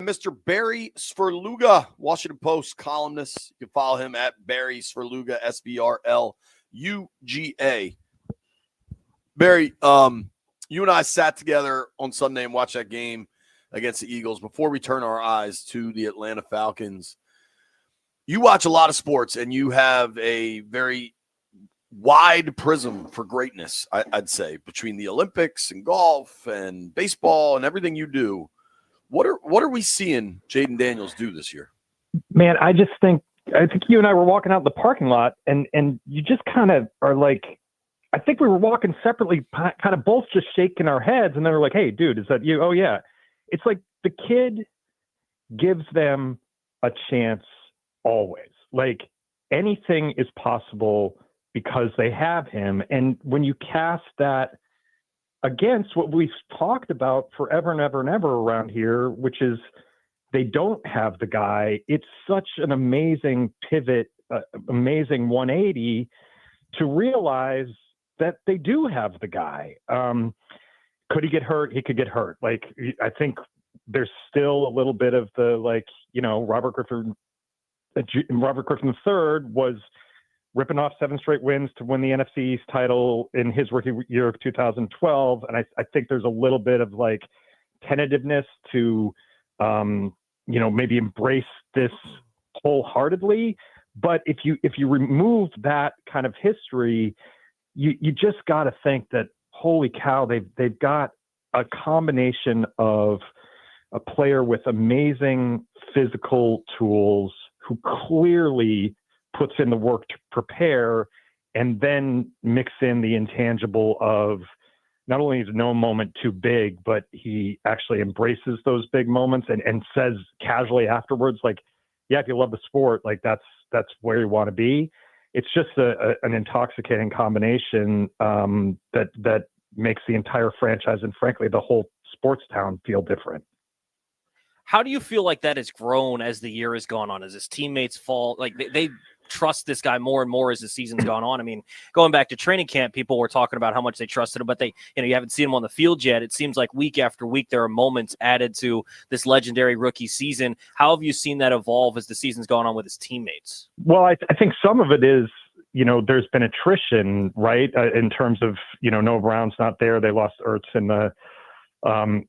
Mr. Barry Svrluga, Washington Post columnist. You can follow him at Barry Svrluga, Svrluga. Barry, you and I sat together on Sunday and watched that game against the Eagles before we turn our eyes to the Atlanta Falcons. You watch a lot of sports, and you have a very wide prism for greatness, I'd say, between the Olympics and golf and baseball and everything you do. What are we seeing Jayden Daniels do this year? Man, I think you and I were walking out in the parking lot, and you just kind of are like, I think we were walking separately, kind of both just shaking our heads, and then we're like, hey, dude, is that you? Oh, yeah. It's like the kid gives them a chance always. Like anything is possible because they have him. And when you cast that against what we've talked about forever and ever and ever around here, which is they don't have the guy, it's such an amazing pivot, amazing 180 to realize that they do have the guy. Could he get hurt? He could get hurt. Like, I think there's still a little bit of the, like, you know, Robert Griffin III was ripping off 7 straight wins to win the NFC East title in his rookie year of 2012. And I think there's a little bit of like tentativeness to, maybe embrace this wholeheartedly. But if you remove that kind of history, you just got to think that, holy cow, they've got a combination of a player with amazing physical tools who clearly puts in the work to prepare, and then mix in the intangible of not only is no moment too big, but he actually embraces those big moments and says casually afterwards, like, yeah, if you love the sport, like that's where you want to be. It's just an intoxicating combination that makes the entire franchise and frankly the whole sports town feel different. How do you feel like that has grown as the year has gone on, as his teammates fall? Like they trust this guy more and more as the season's gone on. I mean, going back to training camp, people were talking about how much they trusted him, but you haven't seen him on the field yet. It seems like week after week, there are moments added to this legendary rookie season. How have you seen that evolve as the season's gone on with his teammates? Well, I think some of it is, there's been attrition, right? In terms of, Noah Brown's not there. They lost Ertz in the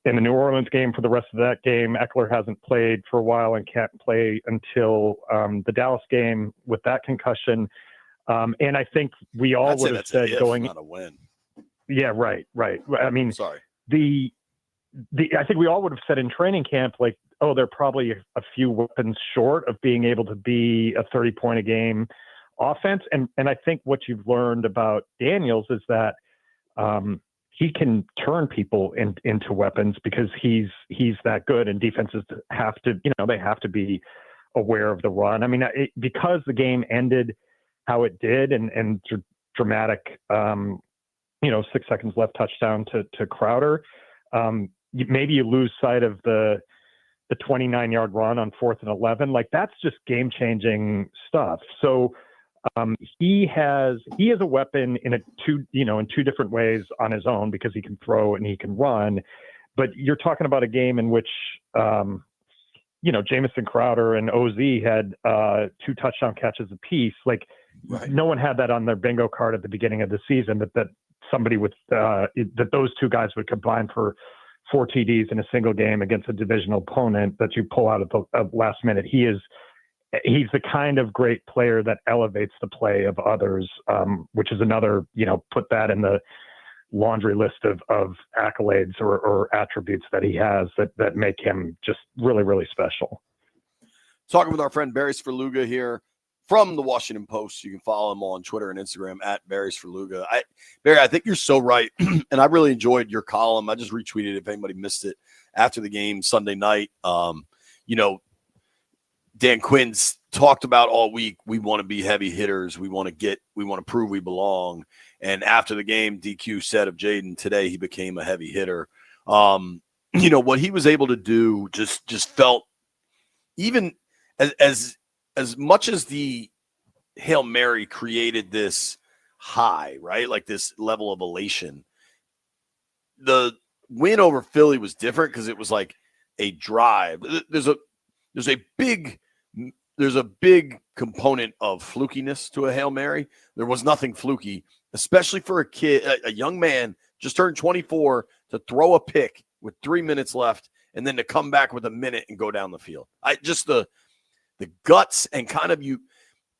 New Orleans game for the rest of that game. Eckler hasn't played for a while and can't play until the Dallas game with that concussion. And I think we all would have said going, not a win. Yeah, right. I mean, sorry. I think we all would have said in training camp, like, oh, they're probably a few weapons short of being able to be a 30-point a game offense. And I think what you've learned about Daniels is that he can turn people into weapons because he's that good, and defenses have to, they have to be aware of the run. I mean, because the game ended how it did and dramatic, 6 seconds left touchdown to Crowder. Maybe you lose sight of the 29-yard run on 4th and 11. Like, that's just game-changing stuff. So he is a weapon in two different ways on his own, because he can throw and he can run. But you're talking about a game in which Jamison Crowder and OZ had 2 touchdown catches apiece. Like, right. No one had that on their bingo card at the beginning of the season, that somebody with that those 2 guys would combine for 4 TDs in a single game against a divisional opponent that you pull out at the last minute. He's the kind of great player that elevates the play of others, which is another, put that in the laundry list of accolades or attributes that he has that make him just really, really special. Talking with our friend Barry Svrluga here from the Washington Post. You can follow him on Twitter and Instagram at Barry Svrluga. Barry, I think you're so right. And I really enjoyed your column. I just retweeted if anybody missed it after the game Sunday night. Dan Quinn's talked about all week, we want to be heavy hitters. We want to prove we belong. And after the game, DQ said of Jayden today, he became a heavy hitter. What he was able to do just felt, even as much as the Hail Mary created this high, right? Like this level of elation. The win over Philly was different because it was like a drive. There's a big component of flukiness to a Hail Mary. There was nothing fluky, especially for a kid, a young man just turned 24 to throw a pick with 3 minutes left and then to come back with a minute and go down the field. The guts and kind of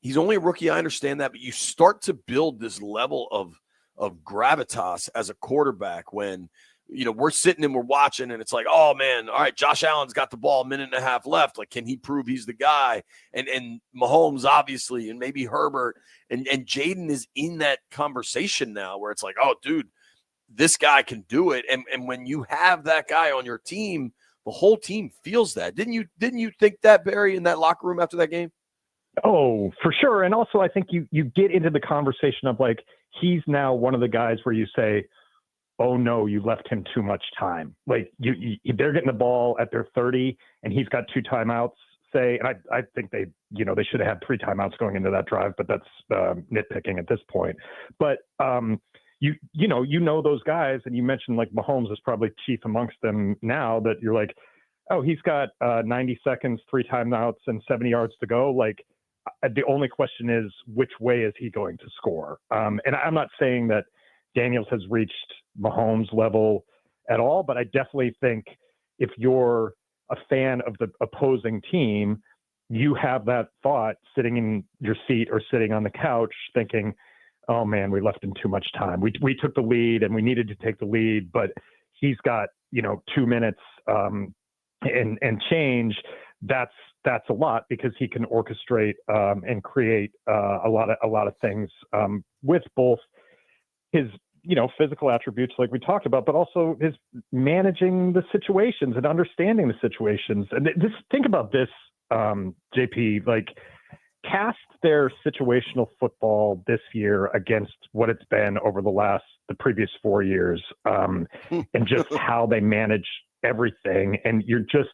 he's only a rookie. I understand that, but you start to build this level of gravitas as a quarterback when, we're sitting and we're watching and it's like, oh man, all right, Josh Allen's got the ball, 1.5 minutes left. Like, can he prove he's the guy? And Mahomes, obviously, and maybe Herbert and Jayden is in that conversation now where it's like, oh dude, this guy can do it. And when you have that guy on your team, the whole team feels that. Didn't you think that, Barry, in that locker room after that game? Oh, for sure. And also I think you get into the conversation of like, he's now one of the guys where you say, oh no, you left him too much time. Like they're getting the ball at their 30 and he's got 2 timeouts, say, and I think they should have had 3 timeouts going into that drive, but that's nitpicking at this point. But you know those guys, and you mentioned like Mahomes is probably chief amongst them now, that you're like, oh, he's got 90 seconds, 3 timeouts, and 70 yards to go. Like the only question is, which way is he going to score? And I'm not saying that Daniels has reached Mahomes level at all, but I definitely think if you're a fan of the opposing team, you have that thought sitting in your seat or sitting on the couch thinking, oh man, we left him too much time. We took the lead and we needed to take the lead, but he's got, 2 minutes and change. That's a lot, because he can orchestrate and create a lot of things with both his physical attributes like we talked about, but also his managing the situations and understanding the situations. And just think about this, JP, like cast their situational football this year against what it's been over the previous 4 years, and just how they manage everything. And you're just,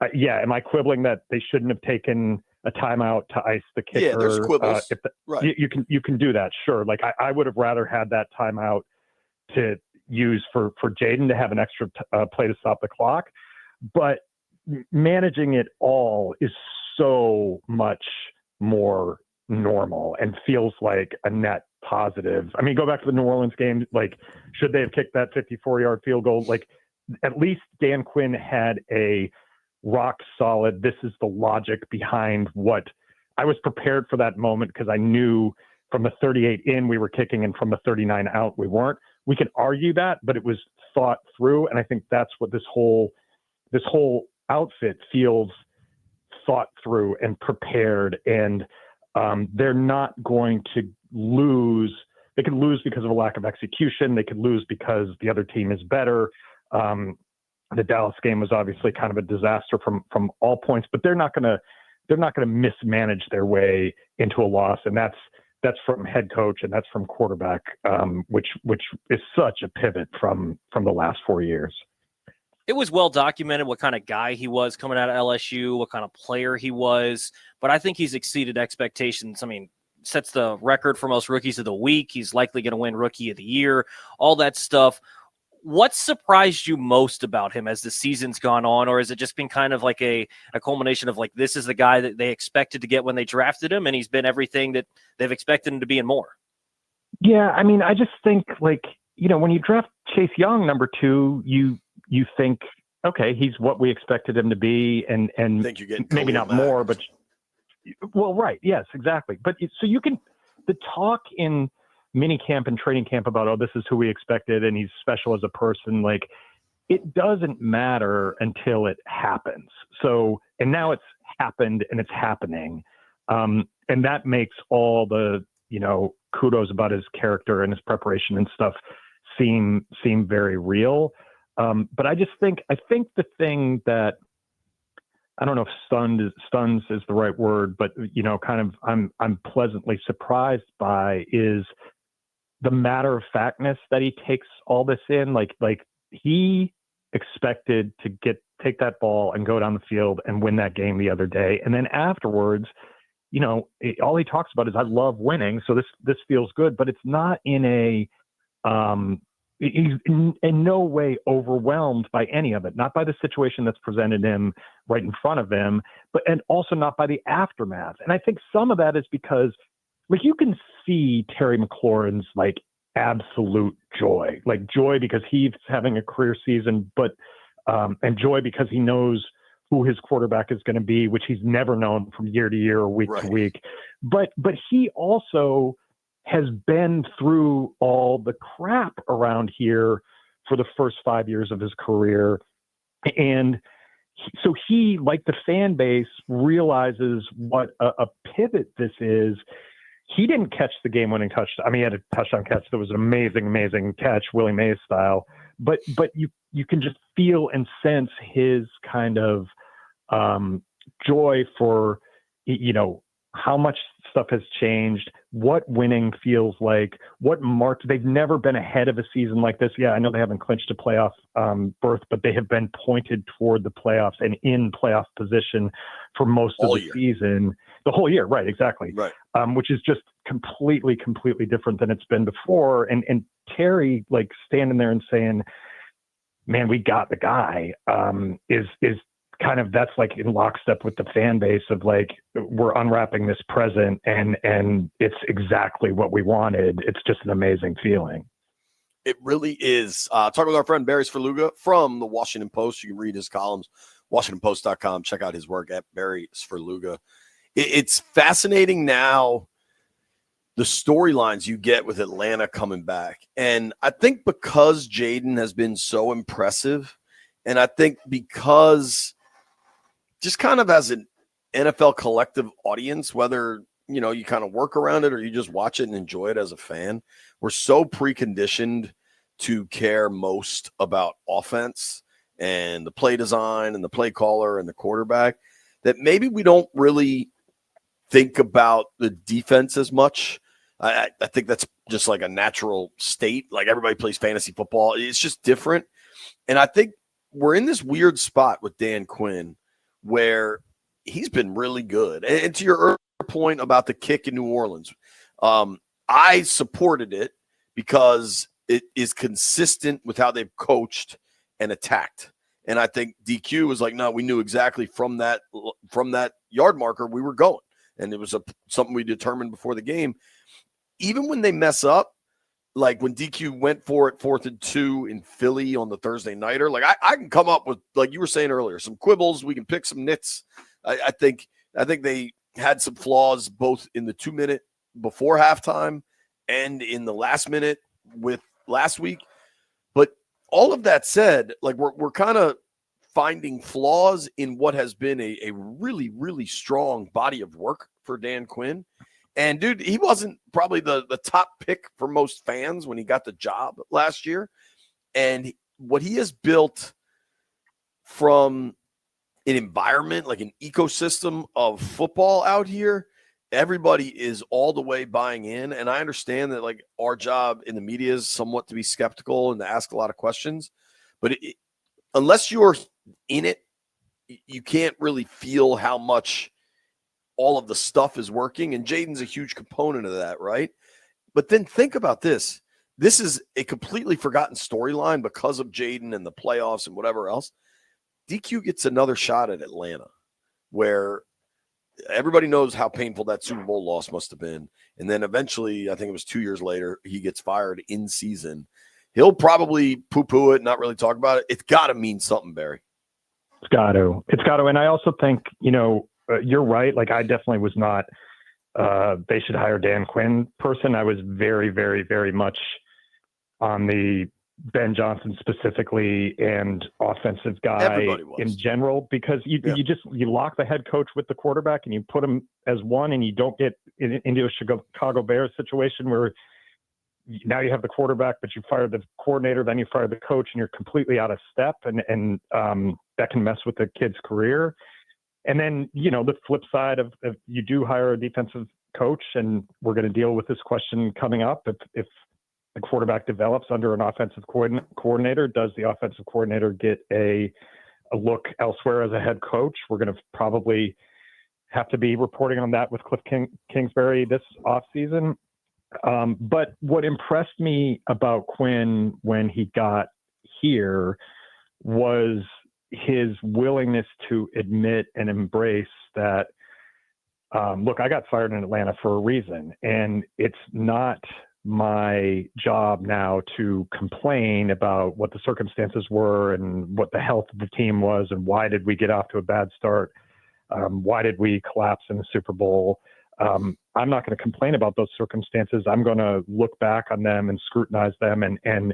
am I quibbling that they shouldn't have taken a timeout to ice the kicker? Yeah, there's quibbles. Right. You can do that, sure. Like I would have rather had that timeout to use for Jayden to have an extra play to stop the clock, but managing it all is so much more normal and feels like a net positive. I mean, go back to the New Orleans game. Like, should they have kicked that 54-yard field goal? Like, at least Dan Quinn had a rock solid, this is the logic behind what I was prepared for that moment, because I knew from the 38 in we were kicking and from the 39 out we weren't. We could argue that, but it was thought through, and I think that's what this whole outfit feels thought through and prepared. And they're not going to lose. They could lose because of a lack of execution. They could lose because the other team is better. The Dallas game was obviously kind of a disaster from all points, but they're not going to mismanage their way into a loss. And that's from head coach and that's from quarterback, which is such a pivot from the last 4 years. It was well documented what kind of guy he was coming out of LSU, what kind of player he was, but I think he's exceeded expectations. I mean, sets the record for most rookies of the week. He's likely going to win rookie of the year, all that stuff. What surprised you most about him as the season's gone on, or has it just been kind of like a culmination of like, this is the guy that they expected to get when they drafted him, and he's been everything that they've expected him to be and more? Yeah, I mean, I just think like, when you draft Chase Young, number 2, you think, okay, he's what we expected him to be, and think you're getting maybe not more, but right, yes, exactly. But so the talk in mini camp and training camp about, oh, this is who we expected and he's special as a person, like it doesn't matter until it happens. So, and now it's happened and it's happening, and that makes all the kudos about his character and his preparation and stuff seem very real. But I think the thing that, I don't know if stuns is the right word, but kind of I'm pleasantly surprised by is the matter of factness that he takes all this in. Like he expected to take that ball and go down the field and win that game the other day, and then afterwards, all he talks about is, I love winning, so this feels good, but it's not in a he's in no way overwhelmed by any of it, not by the situation that's presented him right in front of him, and also not by the aftermath. And I think some of that is because, like, you can see Terry McLaurin's like absolute joy because he's having a career season, but and joy because he knows who his quarterback is going to be, which he's never known from year to year or week to week. But he also has been through all the crap around here for the first 5 years of his career. And so he, like the fan base, realizes what a pivot this is. He didn't catch the game-winning touchdown. I mean, he had a touchdown catch that was an amazing, amazing catch, Willie Mays style. But you can just feel and sense his kind of joy for, you know, how much stuff has changed, what winning feels like, what mark. They've never been ahead of a season like this. Yeah, I know they haven't clinched a playoff berth, but they have been pointed toward the playoffs and in playoff position for most of the season, the whole year. Right, exactly. Right. Which is just completely different than it's been before. And Terry, like, standing there and saying, man, we got the guy, is kind of, that's like in lockstep with the fan base of like, we're unwrapping this present and it's exactly what we wanted. It's just an amazing feeling. It really is. Talking with our friend Barry Svrluga from the Washington Post. You can read his columns, WashingtonPost.com. Check out his work at Barry Svrluga. It's fascinating now, the storylines you get with Atlanta coming back. And I think because Jayden has been so impressive, and I think because just kind of as an NFL collective audience, whether, you know, you kind of work around it or you just watch it and enjoy it as a fan, we're so preconditioned to care most about offense and the play design and the play caller and the quarterback that maybe we don't really think about the defense as much. I think that's just like a natural state. Like, everybody plays fantasy football. It's just different. And I think we're in this weird spot with Dan Quinn where he's been really good. And to your earlier point about the kick in New Orleans, I supported it because it is consistent with how they've coached and attacked. And I think DQ was like, no, we knew exactly from that yard marker we were going. And it was something we determined before the game. Even when they mess up, like when DQ went for it 4th and 2 in Philly on the Thursday nighter, like I can come up with, like you were saying earlier, some quibbles. We can pick some nits. I think they had some flaws both in the 2 minute before halftime and in the last minute with last week. But all of that said, like we're kind of finding flaws in what has been a really, really strong body of work for Dan Quinn. And, dude, he wasn't probably the top pick for most fans when he got the job last year. And what he has built from an environment, like an ecosystem of football out here, everybody is all the way buying in. And I understand that, like, our job in the media is somewhat to be skeptical and to ask a lot of questions. But unless you're in it, you can't really feel how much all of the stuff is working, and Jayden's a huge component of that, right? But then think about this. This is a completely forgotten storyline because of Jayden and the playoffs and whatever else. DQ gets another shot at Atlanta, where everybody knows how painful that Super Bowl loss must have been. And then eventually, I think it was 2 years later, he gets fired in season. He'll probably poo-poo it, not really talk about it. It's got to mean something, Barry. It's got to. And I also think, you know, you're right. Like, I definitely was not they should hire Dan Quinn person. I was very, very, very much on the Ben Johnson specifically and offensive guy in general, because you lock the head coach with the quarterback and you put him as one, and you don't get into a Chicago Bears situation where now you have the quarterback, but you fired the coordinator, then you fired the coach, and you're completely out of step, and that can mess with the kid's career. And then, you know, the flip side of you do hire a defensive coach, and we're going to deal with this question coming up. If the quarterback develops under an offensive coordinator, does the offensive coordinator get a look elsewhere as a head coach? We're going to probably have to be reporting on that with Cliff Kingsbury this offseason. But what impressed me about Quinn when he got here was his willingness to admit and embrace that, look, I got fired in Atlanta for a reason, and it's not my job now to complain about what the circumstances were and what the health of the team was and why did we get off to a bad start. Why did we collapse in the Super Bowl? I'm not going to complain about those circumstances. I'm going to look back on them and scrutinize them and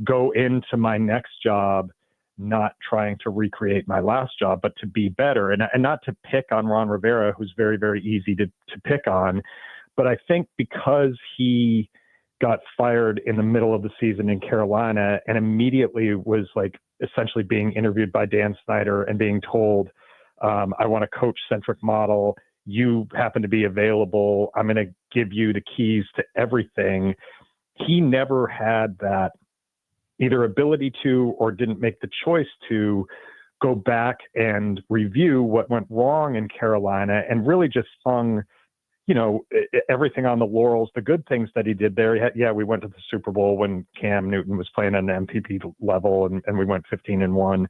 go into my next job not trying to recreate my last job, but to be better. And not to pick on Ron Rivera, who's very, very easy to pick on. But I think because he got fired in the middle of the season in Carolina and immediately was like essentially being interviewed by Dan Snyder and being told, I want a coach-centric model. You happen to be available. I'm going to give you the keys to everything. He never had that either ability to or didn't make the choice to go back and review what went wrong in Carolina and really just hung, everything on the laurels, the good things that he did there. Yeah, we went to the Super Bowl when Cam Newton was playing at an MVP level and we went 15-1.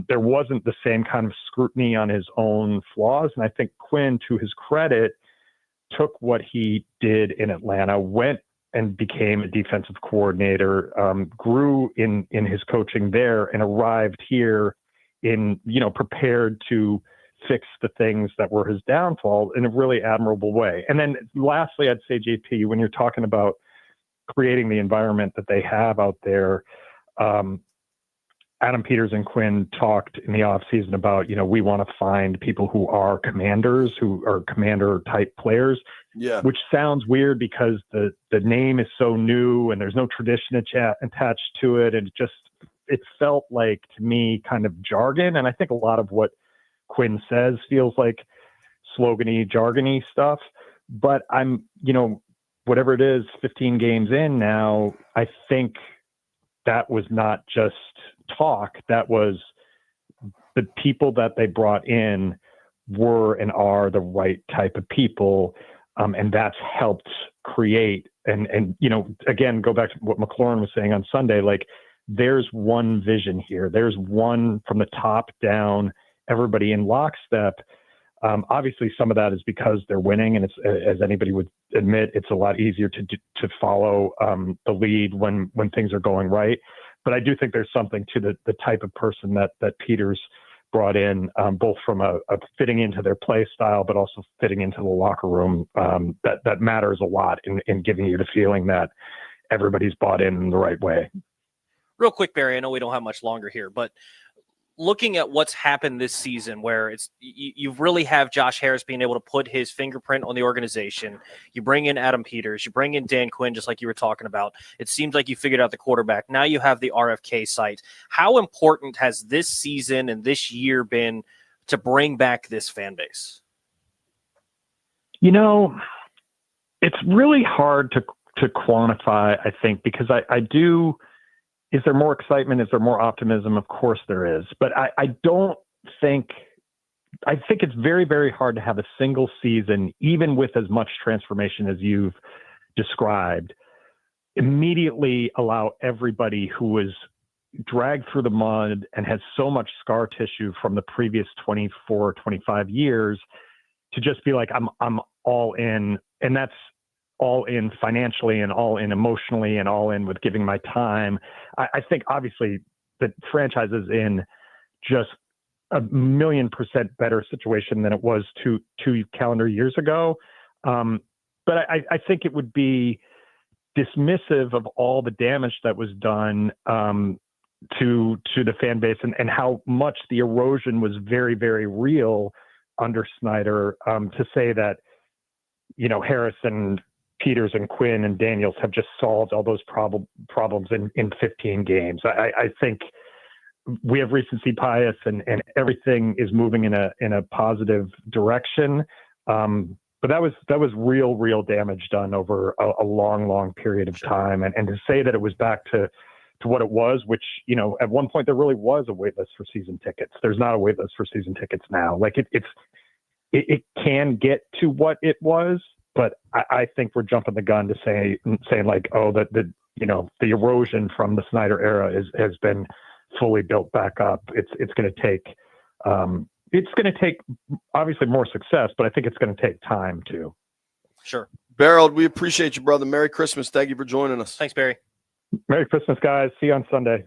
There wasn't the same kind of scrutiny on his own flaws. And I think Quinn, to his credit, took what he did in Atlanta, went and became a defensive coordinator, grew in his coaching there and arrived here prepared to fix the things that were his downfall in a really admirable way. And then lastly, I'd say, JP, when you're talking about creating the environment that they have out there, Adam Peters and Quinn talked in the offseason about, we want to find people who are commanders, who are commander type players, which sounds weird because the name is so new and there's no tradition attached to it. And it felt like, to me, kind of jargon. And I think a lot of what Quinn says feels like slogany, jargony stuff. But I'm, whatever it is, 15 games in now, I think that was not just talk. That was the people that they brought in were and are the right type of people. And that's helped create and, again, go back to what McLaurin was saying on Sunday, like there's one vision here. There's one from the top down, everybody in lockstep. Obviously some of that is because they're winning, and it's, as anybody would admit, it's a lot easier to follow the lead when things are going right. But I do think there's something to the type of person that Peters brought in, both from a fitting into their play style, but also fitting into the locker room, that matters a lot in giving you the feeling that everybody's bought in the right way. Real quick, Barry, I know we don't have much longer here, but looking at what's happened this season, where you really have Josh Harris being able to put his fingerprint on the organization. You bring in Adam Peters, you bring in Dan Quinn, just like you were talking about. It seems like you figured out the quarterback. Now you have the RFK site. How important has this season and this year been to bring back this fan base? It's really hard to quantify, I think, because I do. Is there more excitement? Is there more optimism? Of course there is. But I think it's very, very hard to have a single season, even with as much transformation as you've described, immediately allow everybody who was dragged through the mud and has so much scar tissue from the previous 24, 25 years to just be like, I'm all in. And that's all in financially and all in emotionally and all in with giving my time. I think obviously the franchise is in just 1,000,000% better situation than it was two calendar years ago. But I think it would be dismissive of all the damage that was done to the fan base and how much the erosion was very, very real under Snyder, to say that, Harris and Peters and Quinn and Daniels have just solved all those problems in 15 games. I think we have recency bias and everything is moving in a positive direction. But that was real damage done over a long period of time. And to say that it was back to what it was, which, at one point there really was a wait list for season tickets. There's not a wait list for season tickets now. Like it can get to what it was, but I think we're jumping the gun to saying like, oh, that the erosion from the Snyder era has been fully built back up. It's going to take obviously more success, but I think it's going to take time too. Sure. Beryl, we appreciate you, brother. Merry Christmas. Thank you for joining us. Thanks, Barry. Merry Christmas, guys. See you on Sunday.